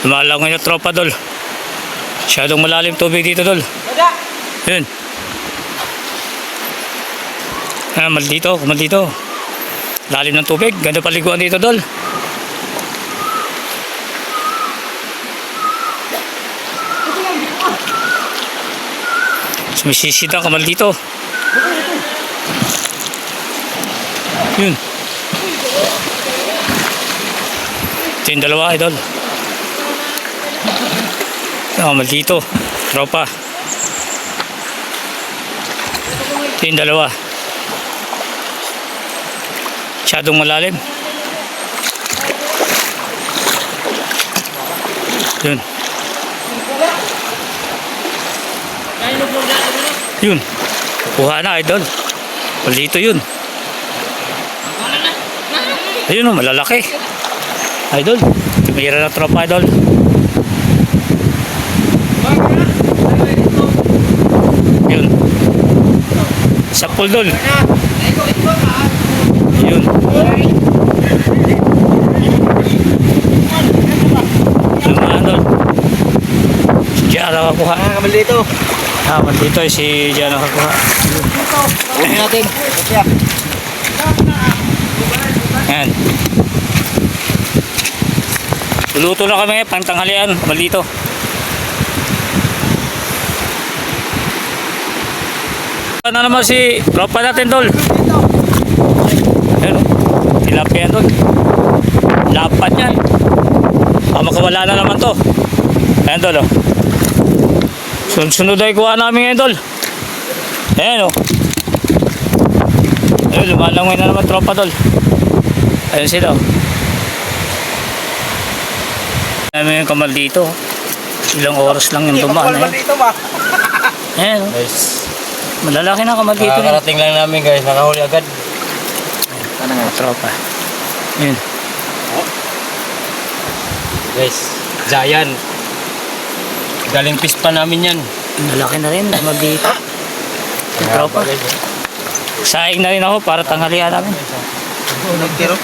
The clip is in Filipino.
Lumalangoy na tropa, dol. Masyadong malalim tubig dito, dol. Yun. Maldito. Lalim ng tubig. Ganda paliguan dito, dol. Sumisisid ang kamal dito. Yun. Ito yung dalawa, idol. Kamal dito. Tropa. Ito yung dalawa. Masyadong malalim. Yun. Yun. Kuha na, idol. Dito yun. Ayun o, malalaki. Idol. Tumira na tropa, idol. Yun. Sa pool, dol. Yun. Lumaan, dol. Si Diyan nakakuha. Kamal dito. Dito ay si Diyan nakakuha. Huwag natin. Yan. Luluto na kami pangtanghalian. Kamal dito. Ano naman si tropa natin, dol. Ayan o. Tilapia yan, dol. Lapat yan. Makawala na naman to. Ayan, dol, o. Sunod ay kuha namin ngayon, dol. Ayan o. Ayun, lumalangoy na naman tropa, dol. Ayan sila, o. Ayan yung kamal dito. Ilang oras lang yung dumaan. Ayan o. Guys. Malalaki na kamal dito. Nakakarating lang namin, guys. Nakahuli agad. Ano nga, tropa. Ayan. Guys, giant. Galing pispa namin yan. Malaki na rin kamal dito. Yung tropa. Saing na rin ako para tanghalian namin. Nagtiro.